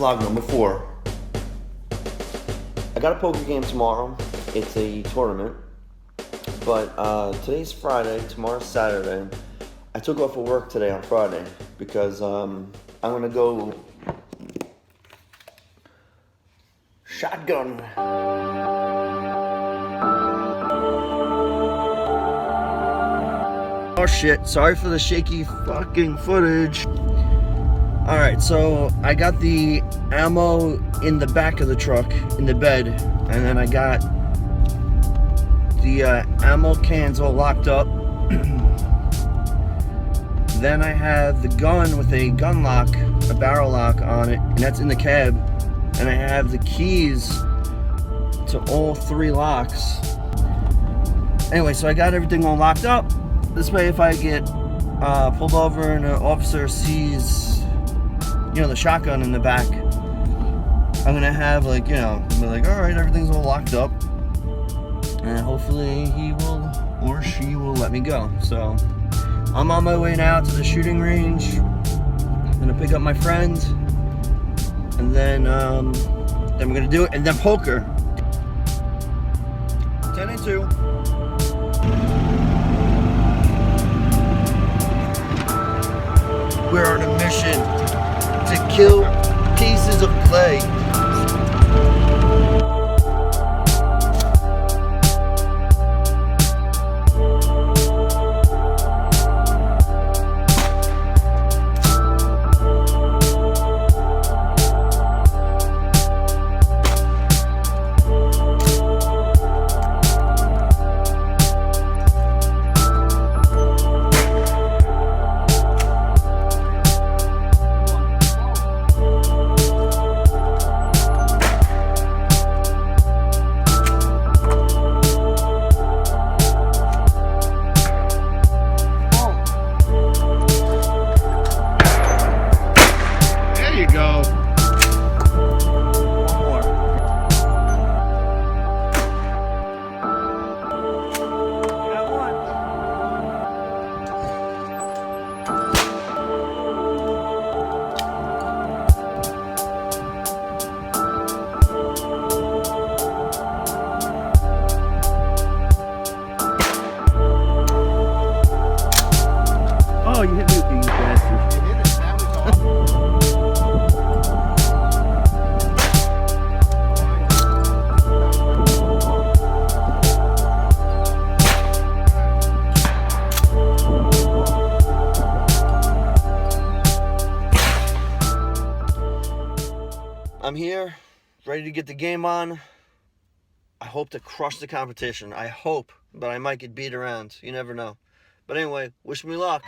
vlog number 4. I got a poker game tomorrow. It's a tournament. But today's Friday, tomorrow's Saturday. I took off of work today on Friday because I'm gonna go shotgun. Oh shit, sorry for the shaky fucking footage. Alright, so I got the ammo in the back of the truck, in the bed, and then I got the ammo cans all locked up. Then I have the gun with a gun lock, a barrel lock on it, and that's in the cab. And I have the keys to all 3 locks. Anyway, so I got everything all locked up. This way, if I get pulled over and an officer sees, the shotgun in the back, I'm gonna have be like, all right, everything's all locked up, and hopefully he will or she will let me go. So I'm on my way now to the shooting range. I'm gonna pick up my friend, and then we're gonna do it, and then poker. 10 and 2. We're on a mission to kill pieces of clay. Oh, you hit me with these bastards. You hit it. That was I'm here, ready to get the game on. I hope to crush the competition. I hope, but I might get beat around. You never know. But anyway, wish me luck.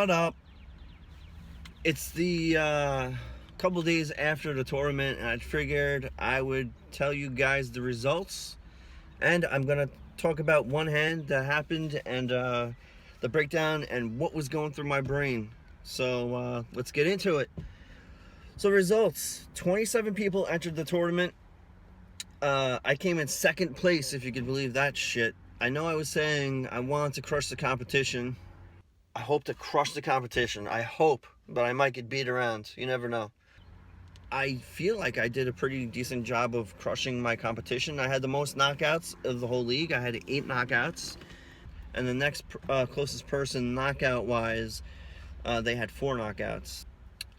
What up? It's the couple days after the tournament, and I figured I would tell you guys the results. And I'm going to talk about one hand that happened and the breakdown and what was going through my brain. So let's get into it. So results, 27 people entered the tournament. I came in second place, if you could believe that shit. I know I was saying I wanted to crush the competition. I hope to crush the competition. I hope, but I might get beat around. You never know. I feel like I did a pretty decent job of crushing my competition. I had the most knockouts of the whole league. I had 8 knockouts. And the next closest person knockout-wise, they had 4 knockouts.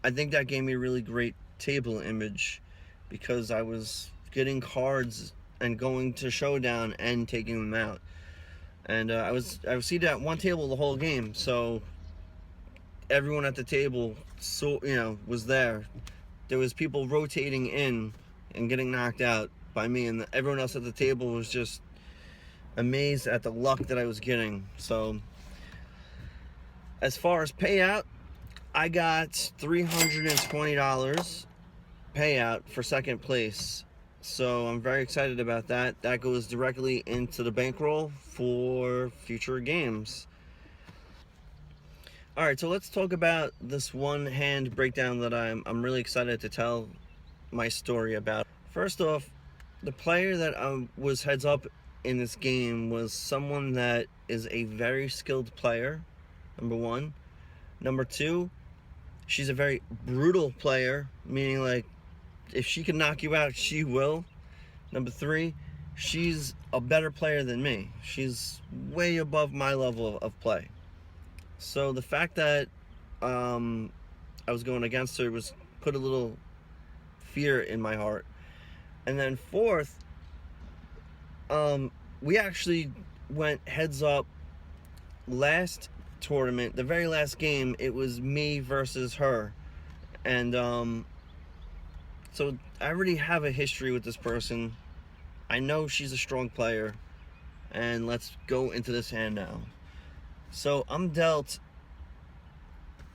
I think that gave me a really great table image because I was getting cards and going to showdown and taking them out. And I was seated at one table the whole game, so everyone at the table was there. There was people rotating in and getting knocked out by me, and everyone else at the table was just amazed at the luck that I was getting. So as far as payout, I got $320 payout for second place. So I'm very excited about that. That goes directly into the bankroll for future games. All right, so let's talk about this one hand breakdown that I'm really excited to tell my story about. First off, the player that was heads up in this game was someone that is a very skilled player, number one. Number two, she's a very brutal player, meaning like if she can knock you out, she will. Number three, she's a better player than me. She's way above my level of play. So the fact that I was going against her was put a little fear in my heart. And then fourth, we actually went heads up last tournament, the very last game. It was me versus her. And so I already have a history with this person. I know she's a strong player. And let's go into this hand now. So I'm dealt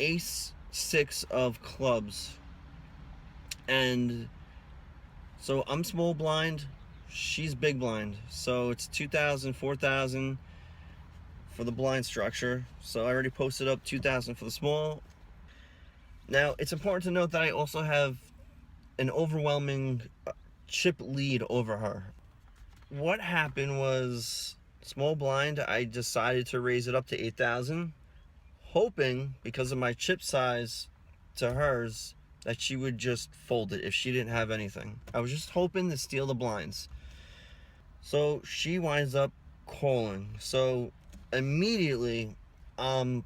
ace 6 of clubs. And so I'm small blind. She's big blind. So it's 2,000, 4,000 for the blind structure. So I already posted up 2,000 for the small. Now, it's important to note that I also have an overwhelming chip lead over her. What happened was, small blind, I decided to raise it up to 8,000, hoping, because of my chip size to hers, that she would just fold it if she didn't have anything. I was just hoping to steal the blinds. So she winds up calling. So immediately, I'm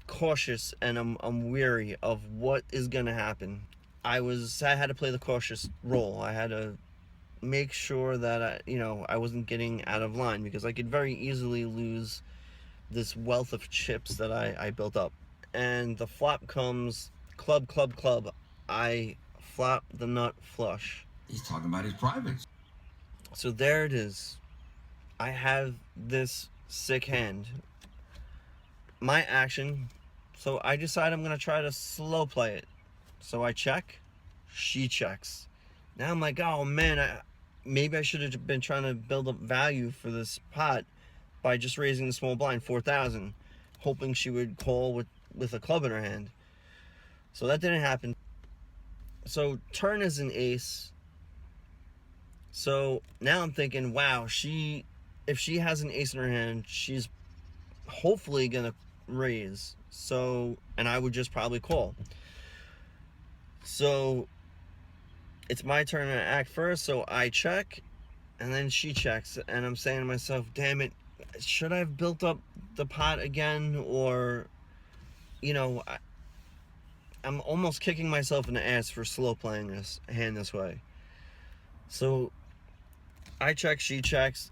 cautious and I'm weary of what is gonna happen. I had to play the cautious role. I had to make sure that I wasn't getting out of line, because I could very easily lose this wealth of chips that I built up. And the flop comes club, club, club. I flop the nut flush. He's talking about his privates. So there it is. I have this sick hand. My action. So I decide I'm going to try to slow play it. So I check. She checks. Now I'm like, oh man, maybe I should have been trying to build up value for this pot by just raising the small blind, 4,000, hoping she would call with a club in her hand. So that didn't happen. So turn is an ace. So now I'm thinking, wow, if she has an ace in her hand, she's hopefully gonna raise. So, and I would just probably call. So it's my turn to act first, so I check, and then she checks, and I'm saying to myself, damn it, should I have built up the pot again? Or, I'm almost kicking myself in the ass for slow playing this hand this way. So I check, she checks.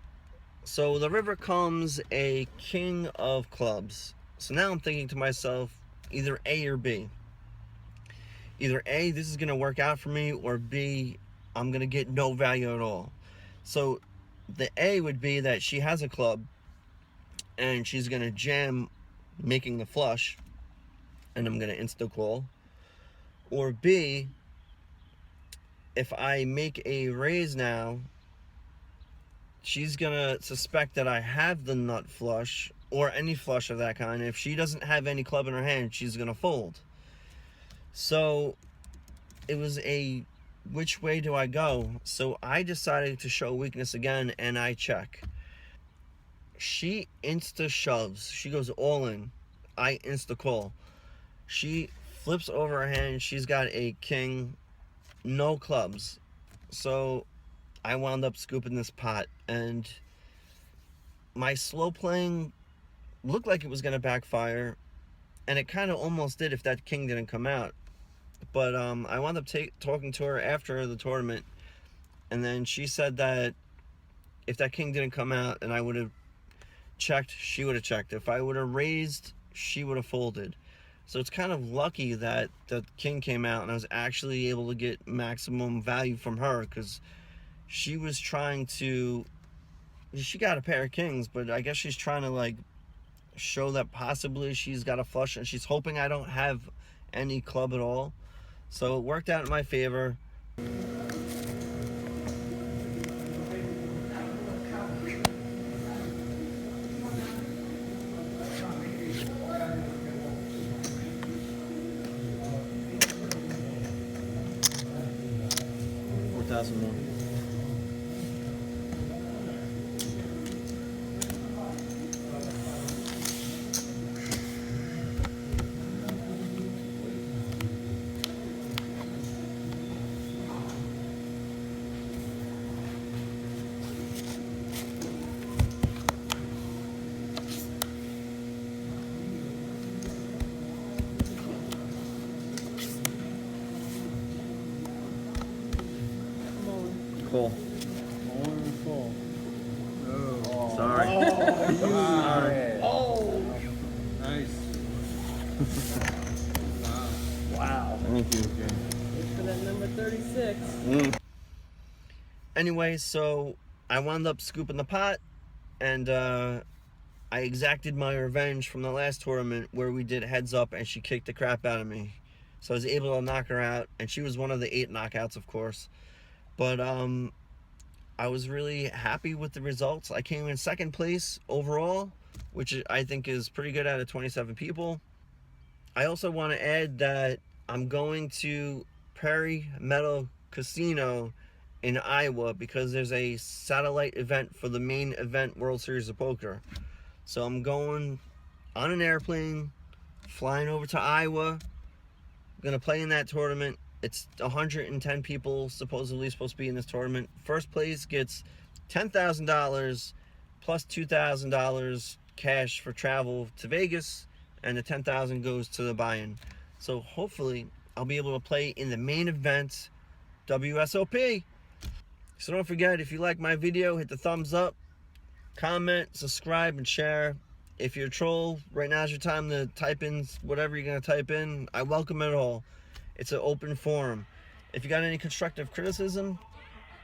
So the river comes a king of clubs. So now I'm thinking to myself, either A or B. Either A, this is going to work out for me, or B, I'm going to get no value at all. So the A would be that she has a club and she's going to jam making the flush. and I'm going to insta-call. Or B, if I make a raise now, she's going to suspect that I have the nut flush or any flush of that kind. If she doesn't have any club in her hand, she's going to fold. So it was a which way do I go? So I decided to show weakness again, and I check. She insta shoves. She goes all in. I insta call. She flips over her hand. She's got a king, no clubs. So I wound up scooping this pot, and my slow playing looked like it was going to backfire, and it kind of almost did if that king didn't come out. But I wound up talking to her after the tournament, and then she said that if that king didn't come out and I would have checked, she would have checked. If I would have raised, she would have folded. So it's kind of lucky that the king came out and I was actually able to get maximum value from her, because she was trying to, she got a pair of kings, but I guess she's trying to like show that possibly she's got a flush, and she's hoping I don't have any club at all. So it worked out in my favor. $4,000 more. Cool. Wonderful. Oh. Sorry. Sorry. Oh. Nice. Wow. Thank you. Thanks for that number 36. Anyway, so I wound up scooping the pot, and I exacted my revenge from the last tournament where we did heads up and she kicked the crap out of me. So I was able to knock her out, and she was one of the 8 knockouts, of course. But I was really happy with the results. I came in second place overall, which I think is pretty good out of 27 people. I also want to add that I'm going to Prairie Meadow Casino in Iowa because there's a satellite event for the main event World Series of Poker. So I'm going on an airplane, flying over to Iowa. I'm going to play in that tournament. It's 110 people supposedly supposed to be in this tournament. First place gets $10,000 plus $2,000 cash for travel to Vegas, and the $10,000 goes to the buy-in. So hopefully I'll be able to play in the main event WSOP. So don't forget, if you like my video, hit the thumbs up, comment, subscribe, and share. If you're a troll, right now's your time to type in whatever you're going to type in. I welcome it all. It's an open forum. If you got any constructive criticism,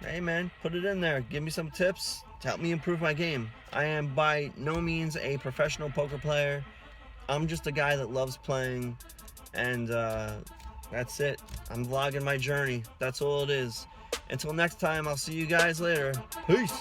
hey man, put it in there. Give me some tips to help me improve my game. I am by no means a professional poker player. I'm just a guy that loves playing, and that's it. I'm vlogging my journey. That's all it is. Until next time, I'll see you guys later. Peace.